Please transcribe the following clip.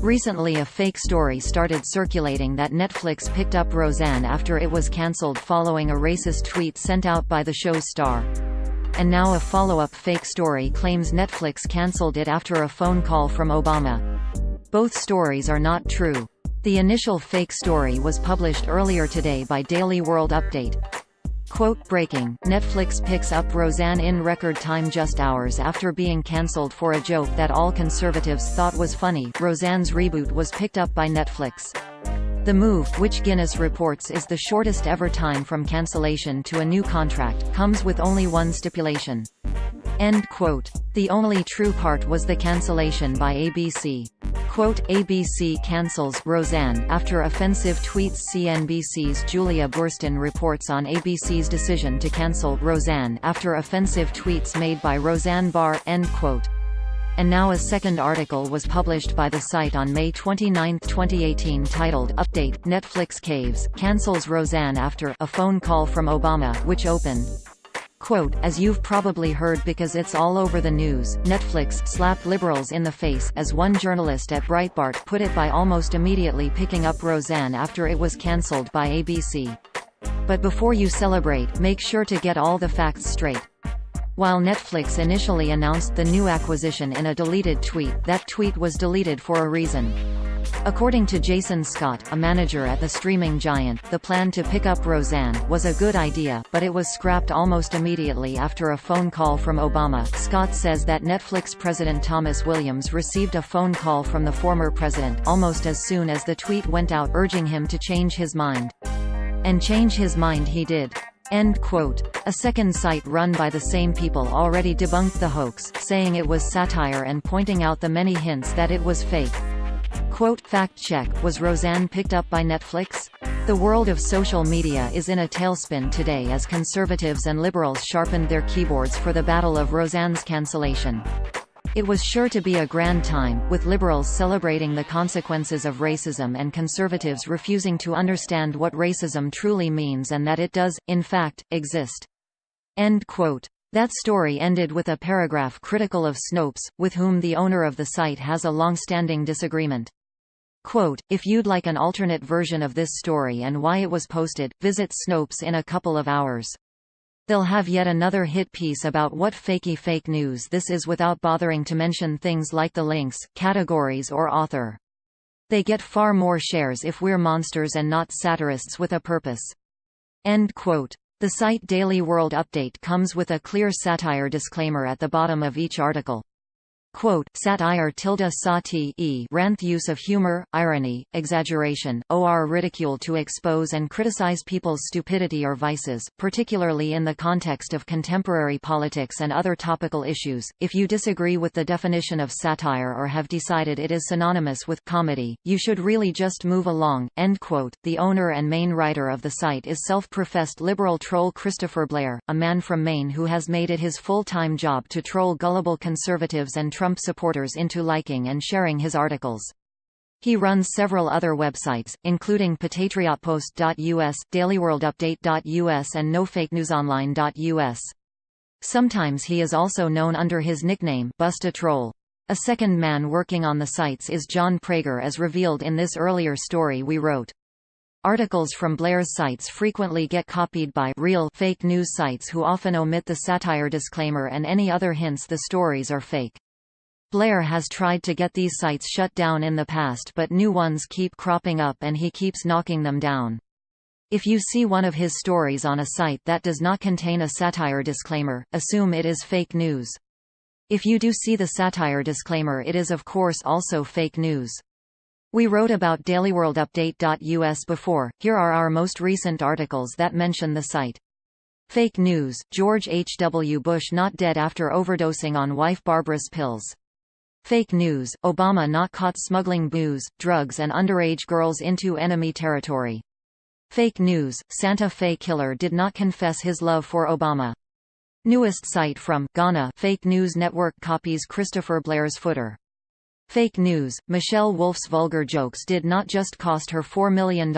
Recently a fake story started circulating that Netflix picked up Roseanne after it was cancelled following a racist tweet sent out by the show's star. And now a follow-up fake story claims Netflix cancelled it after a phone call from Obama. Both stories are not true. The initial fake story was published earlier today by Daily World Update. Quote, breaking, Netflix picks up Roseanne in record time just hours after being cancelled for a joke that all conservatives thought was funny. Roseanne's reboot was picked up by Netflix. The move, which Guinness reports is the shortest ever time from cancellation to a new contract, comes with only one stipulation. End quote. The only true part was the cancellation by ABC. Quote, ABC cancels Roseanne after offensive tweets. CNBC's Julia Boorstin reports on ABC's decision to cancel Roseanne after offensive tweets made by Roseanne Barr. End quote. And now a second article was published by the site on May 29, 2018 titled, Update, Netflix caves, cancels Roseanne after a phone call from Obama, which open. Quote, as you've probably heard because it's all over the news, Netflix slapped liberals in the face, as one journalist at Breitbart put it, by almost immediately picking up Roseanne after it was cancelled by ABC. But before you celebrate, make sure to get all the facts straight. While Netflix initially announced the new acquisition in a deleted tweet, that tweet was deleted for a reason. According to Jason Scott, a manager at the streaming giant, the plan to pick up Roseanne was a good idea, but it was scrapped almost immediately after a phone call from Obama. Scott says that Netflix president Thomas Williams received a phone call from the former president almost as soon as the tweet went out, urging him to change his mind. And change his mind he did. End quote. A second site run by the same people already debunked the hoax, saying it was satire and pointing out the many hints that it was fake. Quote, fact check, was Roseanne picked up by Netflix? The world of social media is in a tailspin today as conservatives and liberals sharpened their keyboards for the battle of Roseanne's cancellation. It was sure to be a grand time, with liberals celebrating the consequences of racism and conservatives refusing to understand what racism truly means and that it does, in fact, exist. End quote. That story ended with a paragraph critical of Snopes, with whom the owner of the site has a long-standing disagreement. Quote, if you'd like an alternate version of this story and why it was posted, visit Snopes in a couple of hours. They'll have yet another hit piece about what fakey fake news this is without bothering to mention things like the links, categories or author. They get far more shares if we're monsters and not satirists with a purpose. End quote. The site Daily World Update comes with a clear satire disclaimer at the bottom of each article. Quote, satire _sati rant use of humor, irony, exaggeration, or ridicule to expose and criticize people's stupidity or vices, particularly in the context of contemporary politics and other topical issues. If you disagree with the definition of satire or have decided it is synonymous with comedy, you should really just move along. End quote. The owner and main writer of the site is self-professed liberal troll Christopher Blair, a man from Maine who has made it his full-time job to troll gullible conservatives and Trump supporters into liking and sharing his articles. He runs several other websites, including patriotpost.us, dailyworldupdate.us and nofakenewsonline.us. Sometimes he is also known under his nickname, Bust a Troll. A second man working on the sites is John Prager, as revealed in this earlier story we wrote. Articles from Blair's sites frequently get copied by real fake news sites who often omit the satire disclaimer and any other hints the stories are fake. Blair has tried to get these sites shut down in the past, but new ones keep cropping up and he keeps knocking them down. If you see one of his stories on a site that does not contain a satire disclaimer, assume it is fake news. If you do see the satire disclaimer, it is of course also fake news. We wrote about dailyworldupdate.us before. Here are our most recent articles that mention the site. Fake news, George H. W. Bush not dead after overdosing on wife Barbara's pills. Fake news, Obama not caught smuggling booze, drugs and underage girls into enemy territory. Fake news, Santa Fe killer did not confess his love for Obama. Newest site from Ghana, Fake News Network copies Christopher Blair's footer. Fake news, Michelle Wolf's vulgar jokes did not just cost her $4 million.